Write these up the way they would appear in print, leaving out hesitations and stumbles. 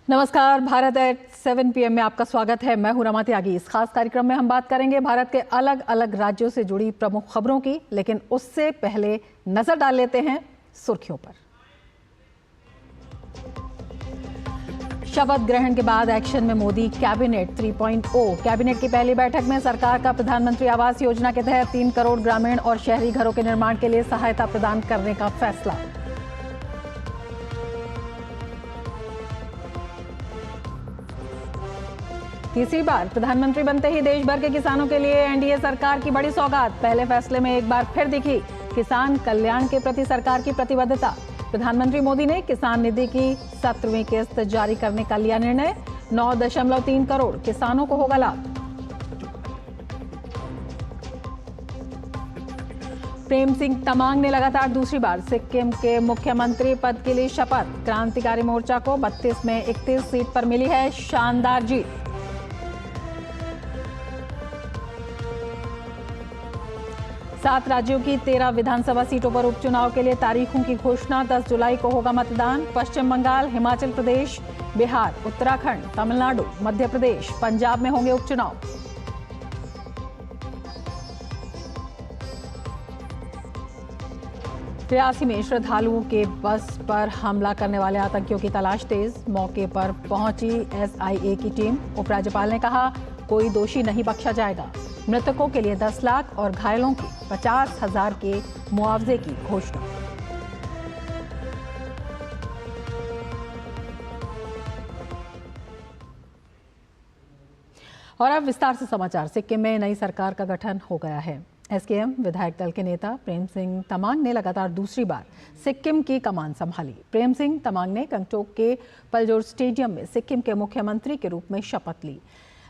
नमस्कार, Bharat eight 7 PM में आपका स्वागत है। मैं हूं रमा त्यागी। इस खास कार्यक्रम में हम बात करेंगे भारत के अलग अलग राज्यों से जुड़ी प्रमुख खबरों की, लेकिन उससे पहले नजर डाल लेते हैं सुर्खियों पर। शपथ ग्रहण के बाद एक्शन में मोदी कैबिनेट 3.0। कैबिनेट की पहली बैठक में सरकार का प्रधानमंत्री आवास योजना के तहत 3 करोड़ ग्रामीण और शहरी घरों के निर्माण के लिए सहायता प्रदान करने का फैसला। तीसरी बार प्रधानमंत्री बनते ही देश भर के किसानों के लिए एनडीए सरकार की बड़ी सौगात। पहले फैसले में एक बार फिर दिखी किसान कल्याण के प्रति सरकार की प्रतिबद्धता। प्रधानमंत्री मोदी ने किसान निधि की 17वीं किस्त जारी करने का लिया निर्णय। 9.3 करोड़ किसानों को होगा लाभ। प्रेम सिंह तमांग ने लगातार दूसरी बार सिक्किम के मुख्यमंत्री पद के लिए शपथ। क्रांतिकारी मोर्चा को 32 में 31 सीट पर मिली है शानदार जीत। सात राज्यों की 13 विधानसभा सीटों पर उपचुनाव के लिए तारीखों की घोषणा। 10 जुलाई को होगा मतदान। पश्चिम बंगाल, हिमाचल प्रदेश, बिहार, उत्तराखंड, तमिलनाडु, मध्य प्रदेश, पंजाब में होंगे उपचुनाव। रियासी में श्रद्धालुओं के बस पर हमला करने वाले आतंकियों की तलाश तेज। मौके पर पहुंची SIA की टीम। उपराज्यपाल ने कहा, कोई दोषी नहीं बख्शा जाएगा। मृतकों के लिए 10 लाख और घायलों की 50,000 के मुआवजे की घोषणा। और अब विस्तार से समाचार। सिक्किम में नई सरकार का गठन हो गया है। SKM विधायक दल के नेता प्रेम सिंह तमांग ने लगातार दूसरी बार सिक्किम की कमान संभाली। प्रेम सिंह तमांग ने गंगटोक के पलजोर स्टेडियम में सिक्किम के मुख्यमंत्री के रूप में शपथ ली।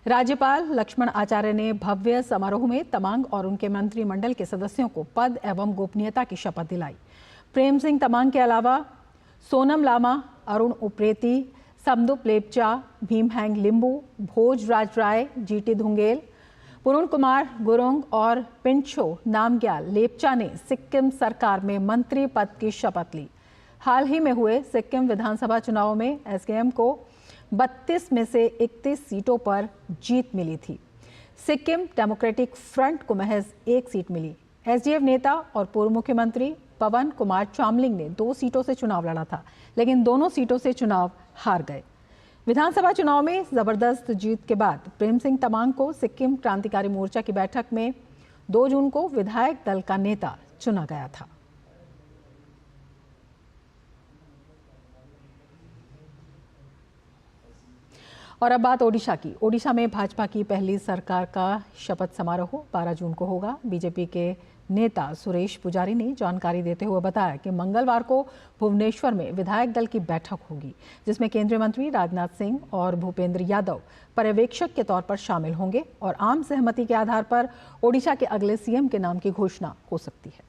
राज्यपाल लक्ष्मण आचार्य ने भव्य समारोह में तमांग और उनके मंत्रिमंडल के सदस्यों को पद एवं गोपनीयता की शपथ दिलाई। प्रेम सिंह तमांग के अलावा सोनम लामा, अरुण उप्रेती, समदुप लेप्चा, भीमहैंग लिंबू, भोज राज राय, GT धुंगेल, पुरुण कुमार गुरुंग और पिंचो नामग्याल लेप्चा ने सिक्किम सरकार में मंत्री पद की शपथ ली। हाल ही में हुए सिक्किम विधानसभा चुनाव में SKM को 32 में से 31 सीटों पर जीत मिली थी। सिक्किम डेमोक्रेटिक फ्रंट को महज 1 सीट मिली। SDF नेता और पूर्व मुख्यमंत्री पवन कुमार चामलिंग ने 2 सीटों से चुनाव लड़ा था, लेकिन दोनों सीटों से चुनाव हार गए। विधानसभा चुनाव में जबरदस्त जीत के बाद प्रेम सिंह तमांग को सिक्किम क्रांतिकारी मोर्चा की बैठक में 2 जून को विधायक दल का नेता चुना गया था। और अब बात ओडिशा की। ओडिशा में भाजपा की पहली सरकार का शपथ समारोह 12 जून को होगा। बीजेपी के नेता सुरेश पुजारी ने जानकारी देते हुए बताया कि मंगलवार को भुवनेश्वर में विधायक दल की बैठक होगी, जिसमें केंद्रीय मंत्री राजनाथ सिंह और भूपेंद्र यादव पर्यवेक्षक के तौर पर शामिल होंगे और आम सहमति के आधार पर ओडिशा के अगले CM के नाम की घोषणा हो सकती है।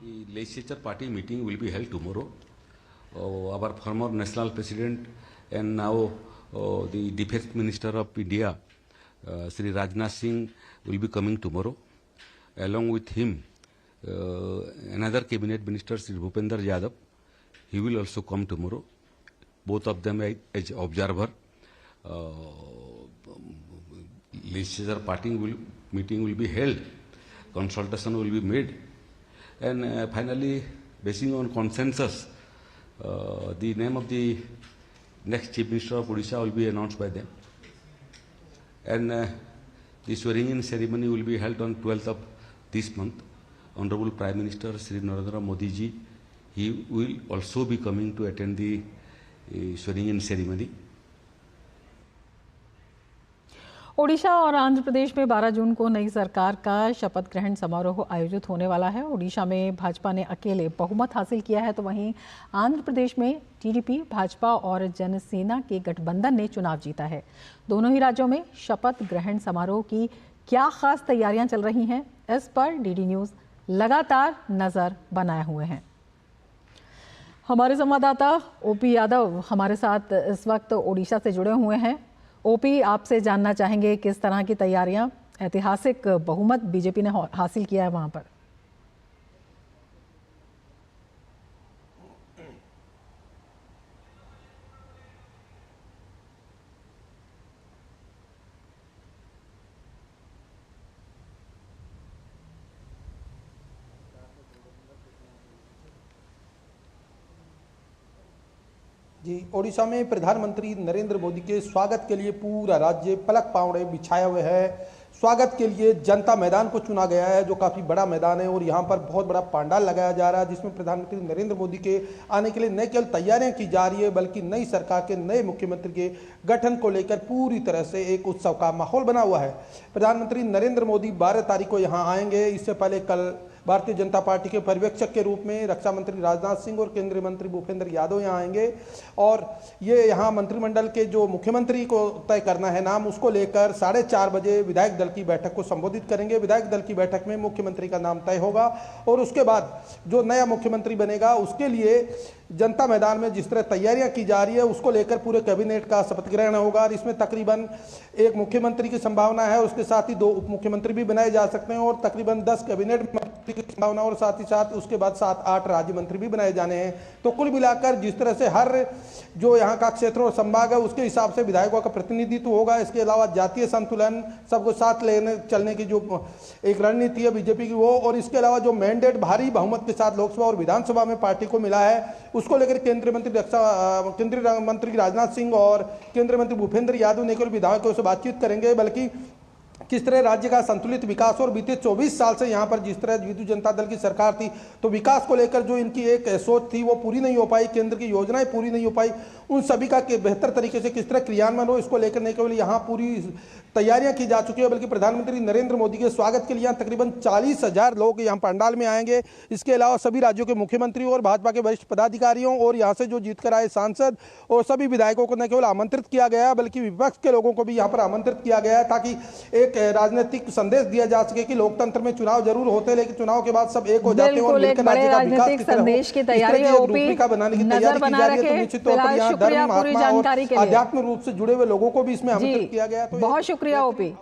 The legislature party meeting will be held tomorrow. Our former national president and now the defense minister of India, Sri Rajnath Singh, will be coming tomorrow. Along with him, another cabinet minister, Sri Bhupender Yadav, he will also come tomorrow. Both of them as observer. Legislature party meeting will be held. Consultation will be made. And finally, basing on consensus, the name of the next Chief Minister of Odisha will be announced by them. And the swearing-in ceremony will be held on 12th of this month. Honorable Prime Minister Sri Narendra Modi ji, he will also be coming to attend the swearing-in ceremony. Odisha और आंध्र प्रदेश में 12 जून को नई सरकार का शपथ ग्रहण समारोह आयोजित होने वाला है। ओडिशा में भाजपा ने अकेले बहुमत हासिल किया है, तो वहीं आंध्र प्रदेश में TDP, भाजपा और जनसेना के गठबंधन ने चुनाव जीता है। दोनों ही राज्यों में शपथ ग्रहण समारोह की क्या खास तैयारियां चल रही हैं, इस पर डीडी न्यूज़ लगातार नज़र बनाए हुए हैं। हमारे संवाददाता ओपी यादव हमारे साथ इस वक्त ओडिशा से जुड़े हुए हैं। ओपी, आपसे जानना चाहेंगे किस तरह की तैयारियां, ऐतिहासिक बहुमत बीजेपी ने हासिल किया है वहां पर। जी, ओडिशा में प्रधानमंत्री नरेंद्र मोदी के स्वागत के लिए पूरा राज्य पलक पावड़े बिछाया हुए है। स्वागत के लिए जनता मैदान को चुना गया है, जो काफ़ी बड़ा मैदान है और यहाँ पर बहुत बड़ा पंडाल लगाया जा रहा है, जिसमें प्रधानमंत्री नरेंद्र मोदी के आने के लिए न केवल तैयारियां की जा रही है, बल्कि नई सरकार के नए मुख्यमंत्री के गठन को लेकर पूरी तरह से एक उत्सव का माहौल बना हुआ है। प्रधानमंत्री नरेंद्र मोदी 12 तारीख को यहाँ आएंगे। इससे पहले कल भारतीय जनता पार्टी के पर्यवेक्षक के रूप में रक्षा मंत्री राजनाथ सिंह और केंद्रीय मंत्री भूपेंद्र यादव यहाँ आएंगे और ये यहाँ मंत्रिमंडल के जो मुख्यमंत्री को तय करना है नाम, उसको लेकर 4:30 बजे विधायक दल की बैठक को संबोधित करेंगे। विधायक दल की बैठक में मुख्यमंत्री का नाम तय होगा और उसके बाद जो नया मुख्यमंत्री बनेगा उसके लिए जनता मैदान में जिस तरह तैयारियां की जा रही है, उसको लेकर पूरे कैबिनेट का शपथ ग्रहण होगा और इसमें तकरीबन एक मुख्यमंत्री की संभावना है, उसके साथ ही 2 उप मुख्यमंत्री भी बनाए जा सकते हैं और तकरीबन 10 कैबिनेट मंत्री की संभावना और साथ ही साथ उसके बाद 7-8 राज्य मंत्री भी बनाए जाने हैं। तो कुल मिलाकर जिस तरह से हर जो यहाँ का क्षेत्र और संभाग है उसके हिसाब से विधायकों का प्रतिनिधित्व होगा। इसके अलावा जातीय संतुलन, सबको साथ लेने चलने की जो एक रणनीति है बीजेपी की वो, और इसके अलावा जो मैंडेट भारी बहुमत के साथ लोकसभा और विधानसभा में पार्टी को मिला है, उसको लेकर केंद्रीय मंत्री राजनाथ सिंह और केंद्रीय मंत्री भूपेंद्र यादव ने केवल विधायकों से बातचीत करेंगे, बल्कि किस तरह राज्य का संतुलित विकास और बीते 24 साल से यहाँ पर जिस तरह विजु जनता दल की सरकार थी, तो विकास को लेकर जो इनकी एक सोच थी वो पूरी नहीं हो पाई, केंद्र की योजनाएं पूरी नहीं हो पाई, उन सभी का बेहतर तरीके से किस तरह क्रियान्वयन हो, इसको लेकर नहीं केवल यहाँ पूरी तैयारियां की जा चुकी है, बल्कि प्रधानमंत्री नरेंद्र मोदी के स्वागत के लिए तकरीबन 40,000 लोग यहाँ पंडाल में आएंगे। इसके अलावा सभी राज्यों के मुख्यमंत्री और भाजपा के वरिष्ठ पदाधिकारियों और यहाँ से जो जीतकर आए सांसद और सभी विधायकों को न केवल आमंत्रित किया गया, बल्कि विपक्ष के लोगों को भी यहाँ पर आमंत्रित किया गया है, ताकि एक राजनीतिक संदेश दिया जा सके कि लोकतंत्र में चुनाव जरूर होते हैं, लेकिन चुनाव के बाद सब एक हो जाते हैं और मिलकर राज्य का विकास संदेश की तैयारी रूपरेखा बनाने की तैयारी की जा रही है। तो निश्चित तौर पर यहाँ धर्म, आत्मा और आध्यात्मिक रूप से जुड़े हुए लोगों को भी इसमें आमंत्रित किया गया। तो बहुत शुक्रिया ओपी।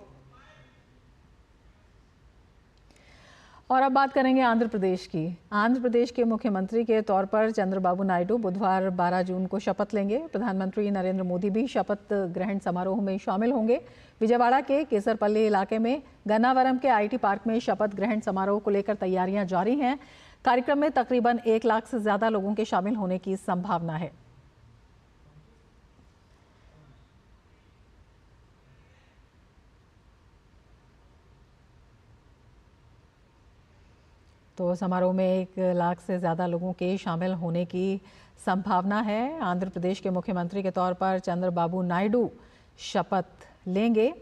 और अब बात करेंगे आंध्र प्रदेश की। आंध्र प्रदेश के मुख्यमंत्री के तौर पर चंद्रबाबू नायडू बुधवार 12 जून को शपथ लेंगे। प्रधानमंत्री नरेंद्र मोदी भी शपथ ग्रहण समारोह में शामिल होंगे। विजयवाड़ा के केसरपल्ली इलाके में गन्नावरम के आईटी पार्क में शपथ ग्रहण समारोह को लेकर तैयारियां जारी हैं। कार्यक्रम में तकरीबन 1 लाख से ज्यादा लोगों के शामिल होने की संभावना है। तो समारोह में 1 लाख से ज़्यादा लोगों के शामिल होने की संभावना है। आंध्र प्रदेश के मुख्यमंत्री के तौर पर चंद्रबाबू नायडू शपथ लेंगे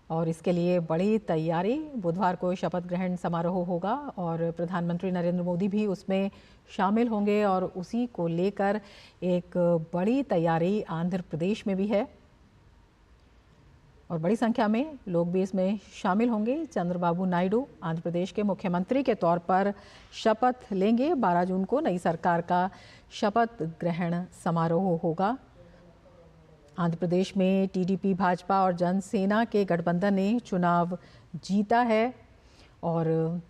और इसके लिए बड़ी तैयारी, बुधवार को शपथ ग्रहण समारोह होगा और प्रधानमंत्री नरेंद्र मोदी भी उसमें शामिल होंगे और उसी को लेकर एक बड़ी तैयारी आंध्र प्रदेश में भी है और बड़ी संख्या में लोग भी इसमें शामिल होंगे। चंद्रबाबू नायडू आंध्र प्रदेश के मुख्यमंत्री के तौर पर शपथ लेंगे। 12 जून को नई सरकार का शपथ ग्रहण समारोह होगा। आंध्र प्रदेश में टीडीपी, भाजपा और जनसेना के गठबंधन ने चुनाव जीता है और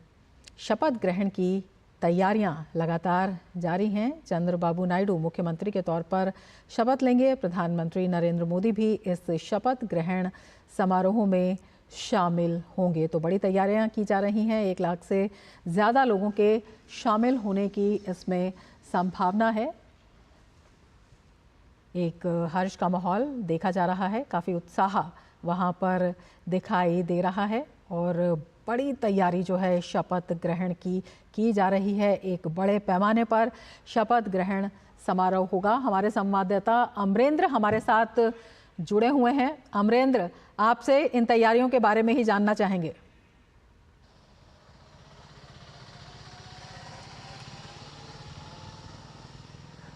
शपथ ग्रहण की तैयारियां लगातार जारी हैं। चंद्रबाबू नायडू मुख्यमंत्री के तौर पर शपथ लेंगे। प्रधानमंत्री नरेंद्र मोदी भी इस शपथ ग्रहण समारोह में शामिल होंगे। तो बड़ी तैयारियां की जा रही हैं। 1 लाख से ज़्यादा लोगों के शामिल होने की इसमें संभावना है। एक हर्ष का माहौल देखा जा रहा है, काफ़ी उत्साह वहाँ पर दिखाई दे रहा है और बड़ी तैयारी जो है शपथ ग्रहण की जा रही है। एक बड़े पैमाने पर शपथ ग्रहण समारोह होगा। हमारे संवाददाता अमरेंद्र हमारे साथ जुड़े हुए हैं। अमरेंद्र, आपसे इन तैयारियों के बारे में ही जानना चाहेंगे।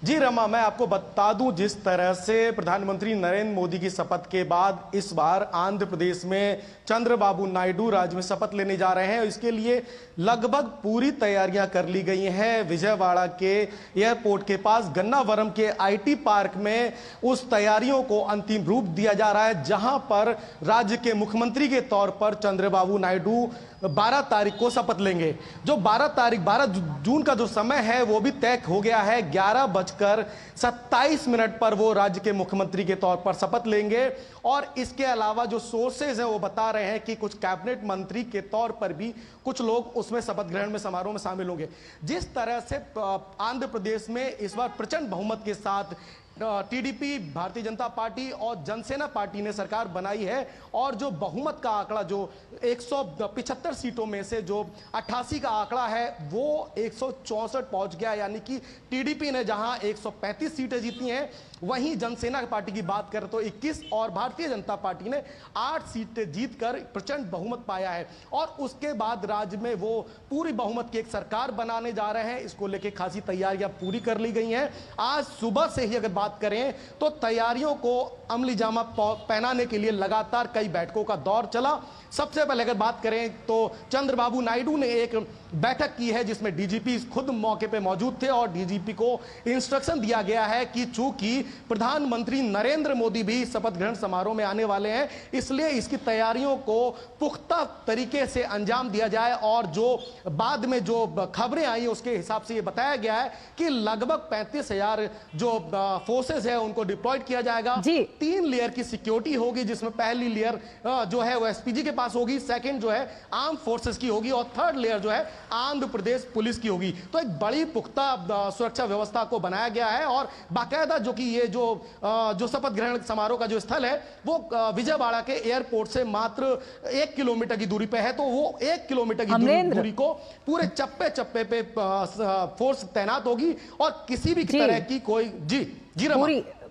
जी रमा, मैं आपको बता दूं, जिस तरह से प्रधानमंत्री नरेंद्र मोदी की शपथ के बाद इस बार आंध्र प्रदेश में चंद्रबाबू नायडू राज्य में शपथ लेने जा रहे हैं, इसके लिए लगभग पूरी तैयारियां कर ली गई हैं। विजयवाड़ा के एयरपोर्ट के पास गन्नावरम के आईटी पार्क में उस तैयारियों को अंतिम रूप दिया जा रहा है, जहां पर राज्य के मुख्यमंत्री के तौर पर चंद्रबाबू नायडू 12 तारीख को शपथ लेंगे। जो 12 जून का जो समय है वो भी तय हो गया है। 11:27 पर वो राज्य के मुख्यमंत्री के तौर पर शपथ लेंगे। और इसके अलावा जो सोर्सेज हैं वो बता रहे हैं कि कुछ कैबिनेट मंत्री के तौर पर भी कुछ लोग उसमें शपथ ग्रहण में समारोह में शामिल होंगे। जिस तरह से आंध्र प्रदेश में इस बार प्रचंड बहुमत के साथ टीडीपी, भारतीय जनता पार्टी और जनसेना पार्टी ने सरकार बनाई है, और जो बहुमत का आंकड़ा जो 175 सीटों में से जो 88 का आंकड़ा है वो 164 पहुंच गया, यानी कि टीडीपी ने जहां 135 सीटें जीती हैं, वहीं जनसेना पार्टी की बात करें तो 21 और भारतीय जनता पार्टी ने 8 सीटें जीतकर प्रचंड बहुमत पाया है। और उसके बाद राज्य में वो पूरी बहुमत की एक सरकार बनाने जा रहे हैं। इसको लेके खासी तैयारियां पूरी कर ली गई हैं। आज सुबह से ही अगर बात करें तो तैयारियों को अमली जामा पहनाने के लिए लगातार कई बैठकों का दौर चला। सबसे पहले अगर बात करें तो चंद्रबाबू नायडू ने एक बैठक की है जिसमें डीजीपी खुद मौके पे मौजूद थे, और डीजीपी को इंस्ट्रक्शन दिया गया है कि चूंकि प्रधानमंत्री नरेंद्र मोदी भी शपथ ग्रहण समारोह में आने वाले हैं, इसलिए इसकी तैयारियों को पुख्ता तरीके से अंजाम दिया जाए। और जो बाद में जो खबरें आई उसके हिसाब से यह बताया गया है कि लगभग 35,000 जो फोर्सेस है उनको डिप्लॉयड किया जाएगा। 3 लेयर की सिक्योरिटी होगी, जिसमें पहली लेयर जो है वो एसपीजी के पास होगी, सेकंड जो है आर्म फोर्सेस की होगी, और थर्ड लेयर जो है आंध्र प्रदेश पुलिस की होगी। तो एक बड़ी पुख्ता सुरक्षा व्यवस्था को बनाया गया है। और बाकायदा जो कि ये जो शपथ ग्रहण समारोह का जो स्थल है वो विजयवाड़ा के एयरपोर्ट से मात्र 1 किलोमीटर की दूरी पे है। तो वो 1 किलोमीटर की दूरी को पूरे चप्पे चप्पे पे फोर्स तैनात होगी, और किसी भी तरह की कोई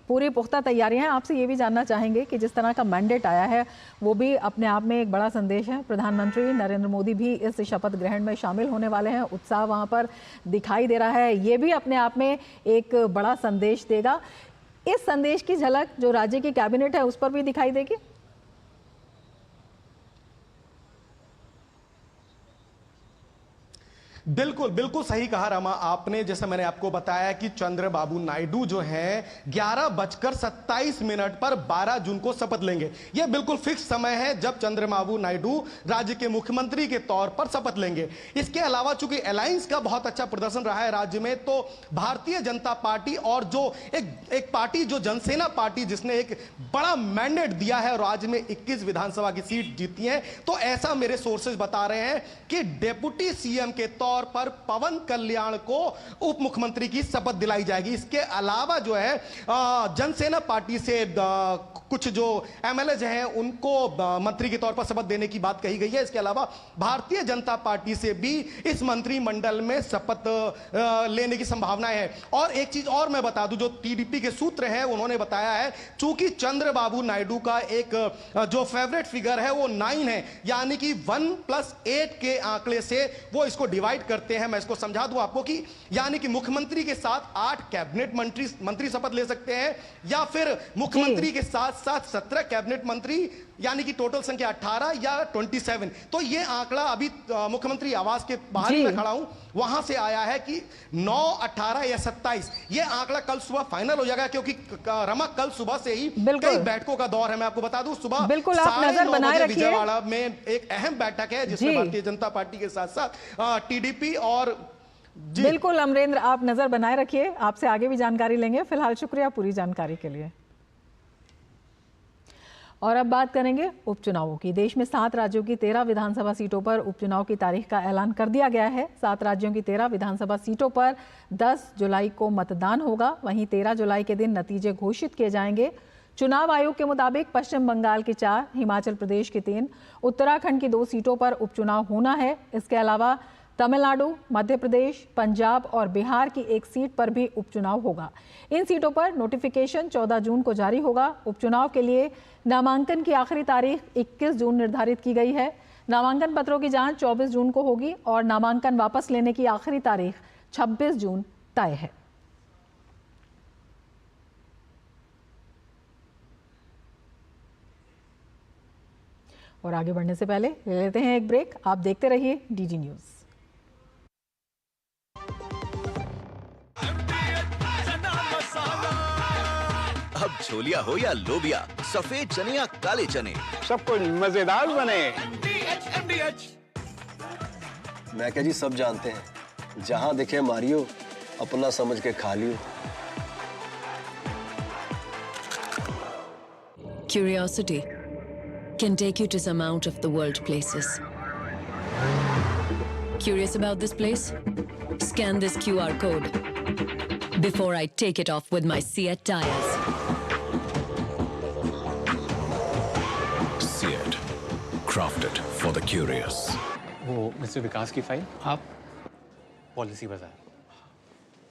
पूरी पुख्ता तैयारियां हैं। आपसे ये भी जानना चाहेंगे कि जिस तरह का मैंडेट आया है वो भी अपने आप में एक बड़ा संदेश है। प्रधानमंत्री नरेंद्र मोदी भी इस शपथ ग्रहण में शामिल होने वाले हैं, उत्साह वहां पर दिखाई दे रहा है। ये भी अपने आप में एक बड़ा संदेश देगा। इस संदेश की झलक जो राज्य की कैबिनेट है उस पर भी दिखाई देगी। बिल्कुल बिल्कुल सही कहा रमा आपने। जैसे मैंने आपको बताया कि चंद्रबाबू नायडू जो है 11:27 पर 12 जून को शपथ लेंगे। यह बिल्कुल फिक्स समय है जब चंद्रबाबू नायडू राज्य के मुख्यमंत्री के तौर पर शपथ लेंगे। इसके अलावा चूंकि अलायंस का बहुत अच्छा प्रदर्शन रहा है राज्य में, तो भारतीय जनता पार्टी और जो एक पार्टी जो जनसेना पार्टी जिसने एक बड़ा मैंडेट दिया है और राज्य में 21 विधानसभा की सीट जीती है, तो ऐसा मेरे सोर्सेज बता रहे हैं कि डेप्यूटी सीएम के तौर पर पवन कल्याण को उप मुख्यमंत्री की शपथ दिलाई जाएगी। इसके अलावा जो है जनसेना पार्टी से कुछ जो एमएलए हैं उनको मंत्री के तौर पर शपथ देने की बात कही गई है। इसके अलावा भारतीय जनता पार्टी से भी इस मंत्रिमंडल में शपथ लेने की संभावना है। और एक चीज और मैं बता दूं, जो टीडीपी के सूत्र हैं उन्होंने बताया है, चूंकि चंद्रबाबू नायडू का एक जो फेवरेट फिगर है वो 9 है, यानी कि 1+8 के आंकड़े से वो इसको डिवाइड करते हैं। मैं इसको समझा दूं आपको कि यानी कि मुख्यमंत्री के साथ 8 कैबिनेट मंत्री शपथ ले सकते हैं, या फिर मुख्यमंत्री के साथ 17 कैबिनेट मंत्री, यानी कि टोटल संख्या 18 या 27। तो ये आंकड़ा अभी मुख्यमंत्री आवास के बाहर मैं खड़ा हूं वहां से आया है कि 9, 18 या 27। ये आंकड़ा कल सुबह फाइनल हो जाएगा, क्योंकि रमा कल सुबह से ही कई बैठकों का दौर है। मैं आपको बता दूं, सुबह बिल्कुल आप नजर बनाए रखिए। विजयवाड़ा में एक अहम बैठक है जिसमें भारतीय जनता पार्टी के साथ साथ टीडीपी और बिल्कुल अमरेंद्र आप नजर बनाए रखिए, आपसे आगे भी जानकारी लेंगे। फिलहाल शुक्रिया पूरी जानकारी के लिए। और अब बात करेंगे उपचुनावों की। देश में 7 राज्यों की 13 विधानसभा सीटों पर उपचुनाव की तारीख का ऐलान कर दिया गया है। 7 राज्यों की 13 विधानसभा सीटों पर 10 जुलाई को मतदान होगा। वहीं 13 जुलाई के दिन नतीजे घोषित किए जाएंगे। चुनाव आयोग के मुताबिक पश्चिम बंगाल की 4, हिमाचल प्रदेश की 3, उत्तराखंड की 2 सीटों पर उपचुनाव होना है। इसके अलावा तमिलनाडु, मध्य प्रदेश, पंजाब और बिहार की 1 सीट पर भी उपचुनाव होगा। इन सीटों पर नोटिफिकेशन 14 जून को जारी होगा। उपचुनाव के लिए नामांकन की आखिरी तारीख 21 जून निर्धारित की गई है। नामांकन पत्रों की जांच 24 जून को होगी और नामांकन वापस लेने की आखिरी तारीख 26 जून तय है। और आगे बढ़ने से पहले ले लेते हैं एक ब्रेक। आप देखते रहिए डीडी न्यूज़। अब छोलिया हो या लोबिया, सफेद चने या काले चने, सब कुछ मजेदार बने। मैं क्या जी, सब जानते हैं, जहां दिखे मारियो, अपना समझ के खा लियो। Curiosity can take you to some out of the world places. Curious about this place? Scan this QR code before I take it off with my Seat tires. Seat, crafted for the curious. वो mister विकास की file आप policy बाजार।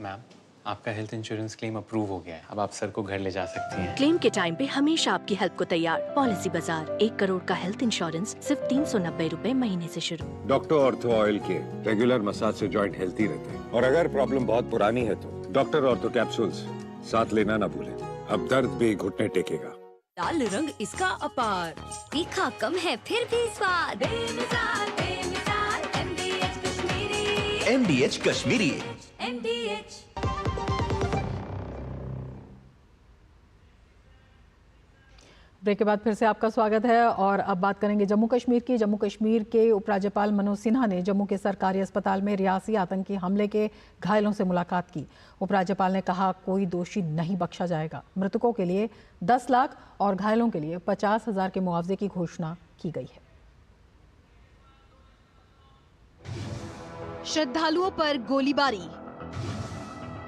Ma'am, आपका health insurance claim approve हो गया है, अब आप सर को घर ले जा सकती हैं। क्लेम के टाइम पे हमेशा आपकी हेल्प को तैयार। पॉलिसी बाजार, 1 करोड़ का हेल्थ इंश्योरेंस सिर्फ 390 रुपए महीने से शुरू। डॉक्टर ऑर्थो ऑयल के रेगुलर मसाज से जॉइंट हेल्थी रहते हैं, और अगर प्रॉब्लम बहुत पुरानी है तो डॉक्टर ऑर्थो कैप्सूल्स साथ लेना ना भूलें। अब दर्द भी घुटने टेकेगा। लाल रंग इसका अपार, तीखा कम है फिर भी स्वाद। MDH कश्मीरी। ब्रेक के बाद फिर से आपका स्वागत है और अब बात करेंगे जम्मू कश्मीर की। जम्मू कश्मीर के उपराज्यपाल मनोज सिन्हा ने जम्मू के सरकारी अस्पताल में रियासी आतंकी हमले के घायलों से मुलाकात की। उपराज्यपाल ने कहा, कोई दोषी नहीं बख्शा जाएगा। मृतकों के लिए 10 लाख और घायलों के लिए 50,000 के मुआवजे की घोषणा की गई है। श्रद्धालुओं पर गोलीबारी,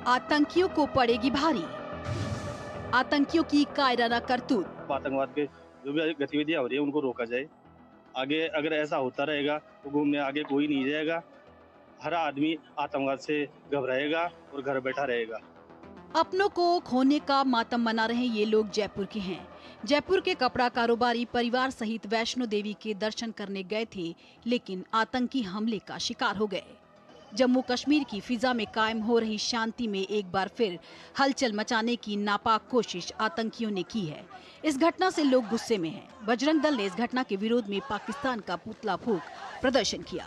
आतंकियों को पड़ेगी भारी। आतंकियों की कायराना करतूत। आतंकवाद के जो भी गतिविधियां हो रही है उनको रोका जाए। आगे अगर ऐसा होता रहेगा तो घूमने आगे कोई नहीं जाएगा। हर आदमी आतंकवाद से घबराएगा और घर बैठा रहेगा। अपनों को खोने का मातम मना रहे ये लोग जयपुर के हैं। जयपुर के कपड़ा कारोबारी परिवार सहित वैष्णो देवी के दर्शन करने गए थे, लेकिन आतंकी हमले का शिकार हो गए। जम्मू कश्मीर की फिजा में कायम हो रही शांति में एक बार फिर हलचल मचाने की नापाक कोशिश आतंकियों ने की है। इस घटना से लोग गुस्से में हैं। बजरंग दल ने इस घटना के विरोध में पाकिस्तान का पुतला फूंक प्रदर्शन किया।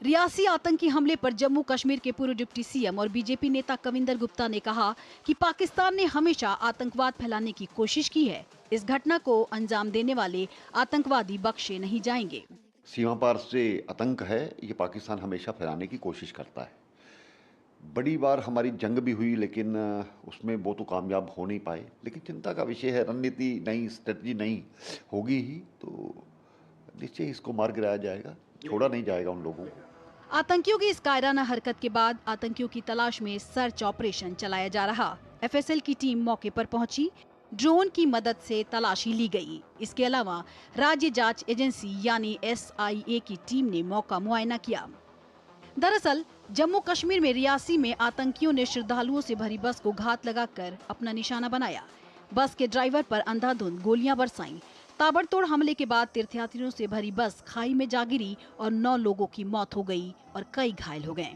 रियासी आतंकी हमले पर जम्मू कश्मीर के पूर्व डिप्टी सीएम और बीजेपी नेता कविंदर गुप्ता ने कहा कि पाकिस्तान ने हमेशा आतंकवाद फैलाने की कोशिश की है। इस घटना को अंजाम देने वाले आतंकवादी बख्शे नहीं जाएंगे। सीमा पार से आतंक है, ये पाकिस्तान हमेशा फैलाने की कोशिश करता है। बड़ी बार हमारी जंग भी हुई, लेकिन उसमें वो तो कामयाब हो नहीं पाए। लेकिन चिंता का विषय है, रणनीति नई, स्ट्रेटजी नई होगी ही तो निश्चय इसको मार गिराया जाएगा, छोड़ा नहीं जाएगा उन लोगों को। आतंकियों की इस कायराना हरकत के बाद आतंकियों की तलाश में सर्च ऑपरेशन चलाया जा रहा। एफएसएल की टीम मौके पर पहुंची, ड्रोन की मदद से तलाशी ली गई। इसके अलावा राज्य जांच एजेंसी यानी SIA की टीम ने मौका मुआयना किया। दरअसल जम्मू कश्मीर में रियासी में आतंकियों ने श्रद्धालुओं से भरी बस को घात लगाकर अपना निशाना बनाया। बस के ड्राइवर पर अंधाधुंध गोलियां बरसाईं। ताबड़तोड़ हमले के बाद तीर्थयात्रियों से भरी बस खाई में जा गिरी और 9 लोगों की मौत हो गई और कई घायल हो गए।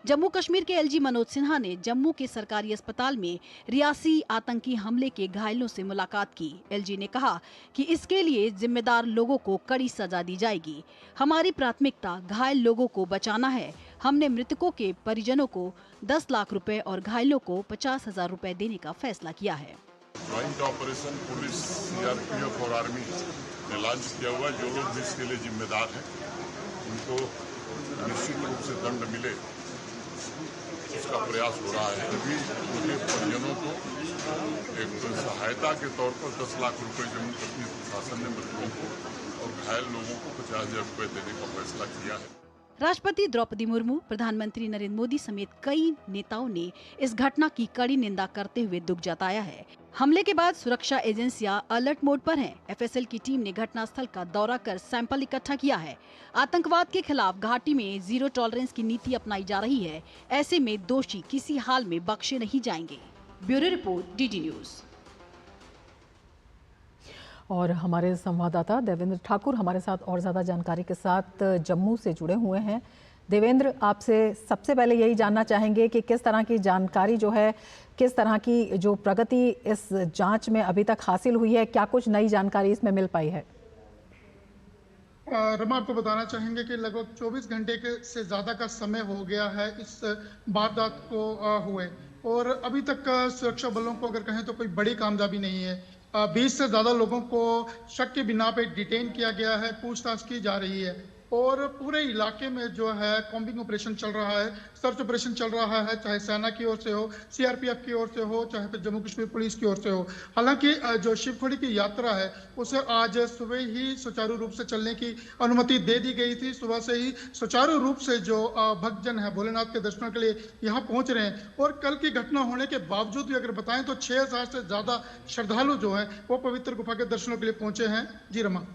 जम्मू कश्मीर के LG मनोज सिन्हा ने जम्मू के सरकारी अस्पताल में रियासी आतंकी हमले के घायलों से मुलाकात की। LG ने कहा कि इसके लिए जिम्मेदार लोगों को कड़ी सजा दी जाएगी। हमारी प्राथमिकता घायल लोगों को बचाना है। हमने मृतकों के परिजनों को 10 लाख रुपए और घायलों को 50,000 रुपए देने का फैसला किया है। ज्वाइंट ऑपरेशन पुलिस, CRPF और आर्मी ने लॉन्च किया हुआ। जो लोग भी इसके लिए जिम्मेदार हैं उनको निश्चित रूप से दंड मिले, इसका प्रयास हो रहा है। अभी उनके परिजनों को एक सहायता के तौर पर 10 लाख रुपए जम्मू कश्मीर प्रशासन ने मृतकों को और घायल लोगों को 50,000 रुपए देने का फैसला किया है। राष्ट्रपति द्रौपदी मुर्मू, प्रधानमंत्री नरेंद्र मोदी समेत कई नेताओं ने इस घटना की कड़ी निंदा करते हुए दुख जताया है। हमले के बाद सुरक्षा एजेंसियां अलर्ट मोड पर हैं। एफएसएल की टीम ने घटनास्थल का दौरा कर सैंपल इकट्ठा किया है। आतंकवाद के खिलाफ घाटी में जीरो टॉलरेंस की नीति अपनाई जा रही है। ऐसे में दोषी किसी हाल में बख्शे नहीं जाएंगे। Bureau report, DD news. और हमारे संवाददाता देवेंद्र ठाकुर हमारे साथ और ज़्यादा जानकारी के साथ जम्मू से जुड़े हुए हैं। देवेंद्र, आपसे सबसे पहले यही जानना चाहेंगे कि किस तरह की जानकारी जो है, किस तरह की जो प्रगति इस जांच में अभी तक हासिल हुई है, क्या कुछ नई जानकारी इसमें मिल पाई है? रमा, आपको बताना चाहेंगे कि लगभग 24 घंटे से ज़्यादा का समय हो गया है इस वारदात को हुए, और अभी तक सुरक्षा बलों को अगर कहें तो कोई बड़ी कामयाबी नहीं है। 20 से ज़्यादा लोगों को शक के बिना पे डिटेन किया गया है, पूछताछ की जा रही है, और पूरे इलाके में जो है कॉम्बिंग ऑपरेशन चल रहा है, सर्च ऑपरेशन चल रहा है, चाहे सेना की ओर से हो, सीआरपीएफ की ओर से हो, चाहे फिर जम्मू कश्मीर पुलिस की ओर से हो। हालांकि जो शिवखोड़ी की यात्रा है उसे आज सुबह ही सुचारू रूप से चलने की अनुमति दे दी गई थी। सुबह से ही सुचारू रूप से जो भक्तजन है भोलेनाथ के दर्शनों के लिए यहाँ पहुँच रहे हैं, और कल की घटना होने के बावजूद भी अगर बताएं तो 6000 से ज़्यादा श्रद्धालु जो है वो पवित्र गुफा के दर्शनों के लिए पहुँचे हैं। जी रमा।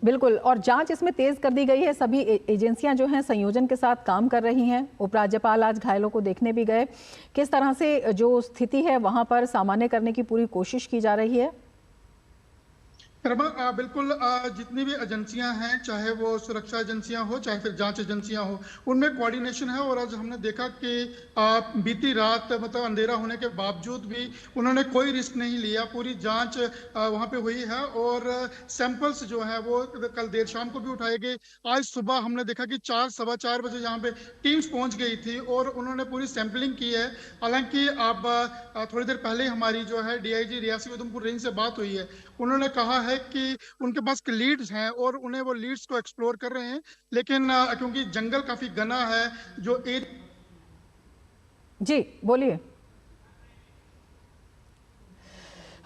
बिल्कुल, और जांच इसमें तेज कर दी गई है। सभी एजेंसियां जो हैं संयोजन के साथ काम कर रही हैं। उपराज्यपाल आज घायलों को देखने भी गए। किस तरह से जो स्थिति है वहां पर सामान्य करने की पूरी कोशिश की जा रही है? रमा, बिल्कुल, जितनी भी एजेंसियां हैं, चाहे वो सुरक्षा एजेंसियां हो चाहे फिर जांच एजेंसियां हो, उनमें कोऑर्डिनेशन है। और आज हमने देखा कि बीती रात मतलब अंधेरा होने के बावजूद भी उन्होंने कोई रिस्क नहीं लिया। पूरी जांच वहां पे हुई है, और सैंपल्स जो है वो कल देर शाम को भी उठाए गए। आज सुबह हमने देखा कि 4-4:15 बजे यहाँ पे टीम्स पहुंच गई थी और उन्होंने पूरी सैंपलिंग की है। हालांकि अब थोड़ी देर पहले हमारी जो है DIG रियासी उधमपुर रेंज से बात हुई है। उन्होंने कहा है कि उनके पास लीड्स हैं और उन्हें वो लीड्स को एक्सप्लोर कर रहे हैं, लेकिन क्योंकि जंगल काफी घना है जो जी बोलिए।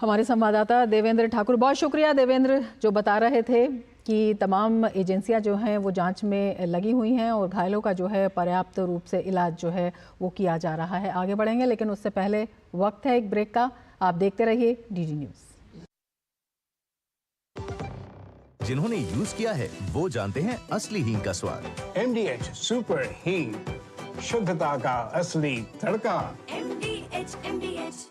हमारे संवाददाता देवेंद्र ठाकुर, बहुत शुक्रिया देवेंद्र, जो बता रहे थे कि तमाम एजेंसियां जो हैं वो जांच में लगी हुई हैं और घायलों का जो है पर्याप्त रूप से इलाज जो है वो किया जा रहा है। आगे बढ़ेंगे, लेकिन उससे पहले वक्त है एक ब्रेक का। आप देखते रहिए DD न्यूज। जिन्होंने यूज किया है वो जानते हैं असली हींग का स्वाद। MDH सुपर हींग, शुद्धता का असली तड़का। MDH।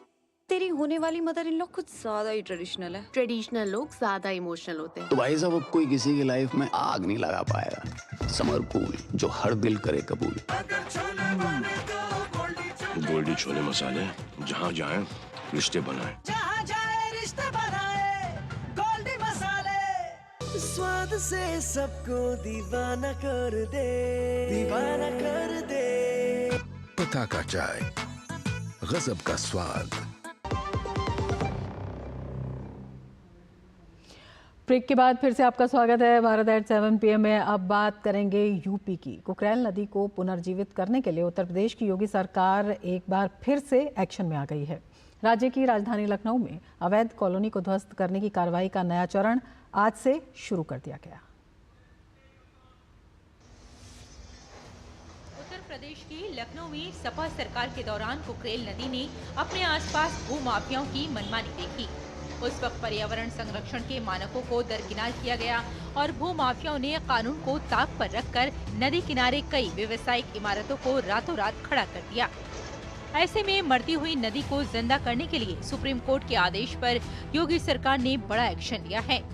तेरी होने वाली मदर इन लॉ कुछ ज्यादा ही ट्रेडिशनल है। ट्रेडिशनल लोग ज्यादा इमोशनल होते हैं। तो भाई साहब, अब कोई किसी की लाइफ में आग नहीं लगा पाएगा। समर कूल, जो हर दिल करे कबूल। गोल्डी छोले मसाले, जहाँ जाए रिश्ते बनाए। स्वाद से सबको दीवाना कर दे, दीवाना कर दे। पता का चाय, गजब का स्वाद। ब्रेक के बाद फिर से आपका स्वागत है भारत एट 7 PM में। अब बात करेंगे यूपी की। कुकरेल नदी को पुनर्जीवित करने के लिए उत्तर प्रदेश की योगी सरकार एक बार फिर से एक्शन में आ गई है। राज्य की राजधानी लखनऊ में अवैध कॉलोनी को ध्वस्त करने की कार्रवाई का नया चरण आज से शुरू कर दिया गया। उत्तर प्रदेश के लखनऊ में सपा सरकार के दौरान कुकरेल नदी ने अपने आसपास भू माफियाओं की मनमानी देखी। उस वक्त पर्यावरण संरक्षण के मानकों को दरकिनार किया गया और भू माफियाओं ने कानून को ताक पर रखकर नदी किनारे कई व्यावसायिक इमारतों को रातों रात खड़ा कर दिया। ऐसे में मरती हुई नदी को जिंदा करने के लिए सुप्रीम कोर्ट के आदेश पर योगी सरकार ने बड़ा एक्शन लिया है।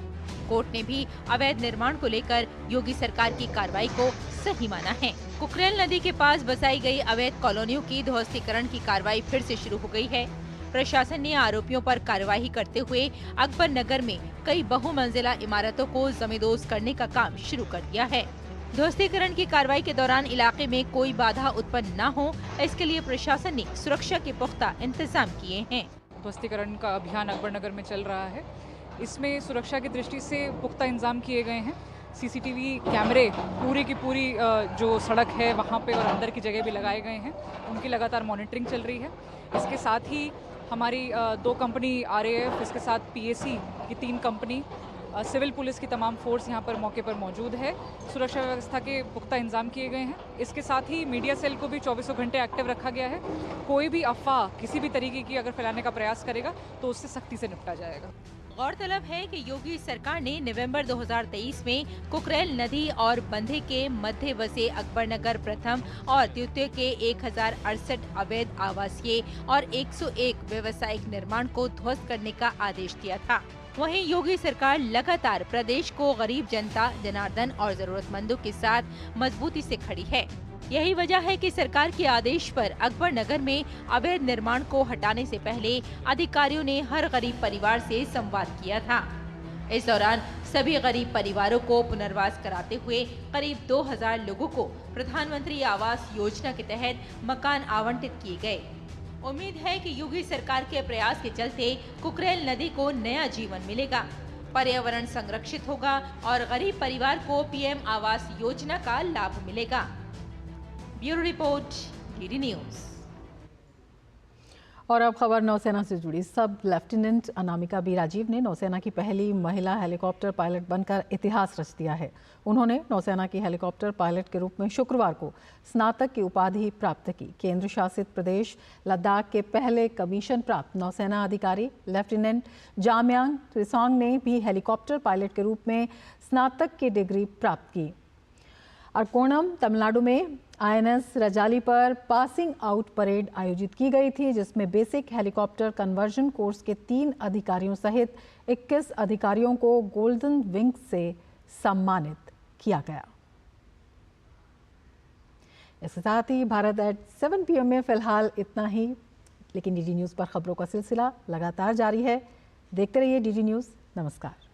कोर्ट ने भी अवैध निर्माण को लेकर योगी सरकार की कार्रवाई को सही माना है। कुकरेल नदी के पास बसाई गई अवैध कॉलोनियों की ध्वस्तीकरण की कार्रवाई फिर से शुरू हो गई है। प्रशासन ने आरोपियों पर कार्रवाई करते हुए अकबर नगर में कई बहुमंजिला इमारतों को जमींदोज करने का काम शुरू कर दिया है। ध्वस्तीकरण की कार्रवाई के दौरान इलाके में कोई बाधा उत्पन्न न हो, इसके लिए प्रशासन ने सुरक्षा के पुख्ता इंतजाम किए हैं। ध्वस्तीकरण का अभियान अकबर नगर में चल रहा है। इसमें सुरक्षा की दृष्टि से पुख्ता इंतजाम किए गए हैं। CCTV कैमरे पूरी की पूरी जो सड़क है वहाँ पे और अंदर की जगह भी लगाए गए हैं। उनकी लगातार मॉनिटरिंग चल रही है। इसके साथ ही हमारी 2 कंपनी RAF, इसके साथ PAC की 3 कंपनी, सिविल पुलिस की तमाम फोर्स यहाँ पर मौके पर मौजूद है। सुरक्षा व्यवस्था के पुख्ता इंतजाम किए गए हैं। इसके साथ ही मीडिया सेल को भी 24 घंटे एक्टिव रखा गया है। कोई भी अफवाह किसी भी तरीके की अगर फैलाने का प्रयास करेगा तो उससे सख्ती से निपटा जाएगा। गौरतलब है कि योगी सरकार ने नवंबर 2023 में कुकरेल नदी और बंधे के मध्य बसे अकबर नगर प्रथम और द्वितीय के 1068 अवैध आवासीय और 101 व्यावसायिक निर्माण को ध्वस्त करने का आदेश दिया था। वहीं योगी सरकार लगातार प्रदेश को गरीब जनता, जनार्दन और जरूरतमंदों के साथ मजबूती से खड़ी है। यही वजह है कि सरकार के आदेश पर अकबर नगर में अवैध निर्माण को हटाने से पहले अधिकारियों ने हर गरीब परिवार से संवाद किया था। इस दौरान सभी गरीब परिवारों को पुनर्वास कराते हुए करीब 2000 लोगों को प्रधानमंत्री आवास योजना के तहत मकान आवंटित किए गए। उम्मीद है कि योगी सरकार के प्रयास के चलते कुकरेल नदी को नया जीवन मिलेगा, पर्यावरण संरक्षित होगा और गरीब परिवार को पीएम आवास योजना का लाभ मिलेगा। Bureau report, DD news. और अब खबर नौसेना से जुड़ी। सब लेफ्टिनेंट अनामिका बी राजीव ने नौसेना की पहली महिला हेलीकॉप्टर पायलट बनकर इतिहास रच दिया है। उन्होंने नौसेना की हेलीकॉप्टर पायलट के रूप में शुक्रवार को स्नातक की उपाधि प्राप्त की। केंद्र शासित प्रदेश लद्दाख के पहले कमीशन प्राप्त नौसेना अधिकारी लेफ्टिनेंट जामयांग त्रिसोंग ने भी हेलीकॉप्टर पायलट के रूप में स्नातक की डिग्री प्राप्त की। अरकोणम, तमिलनाडु में INS रजाली पर पासिंग आउट परेड आयोजित की गई थी, जिसमें बेसिक हेलीकॉप्टर कन्वर्जन कोर्स के 3 अधिकारियों सहित 21 अधिकारियों को गोल्डन विंग से सम्मानित किया गया। इसके साथ ही भारत एट 7 PM में फिलहाल इतना ही, लेकिन DD न्यूज़ पर खबरों का सिलसिला लगातार जारी है। देखते रहिए DD न्यूज़। नमस्कार।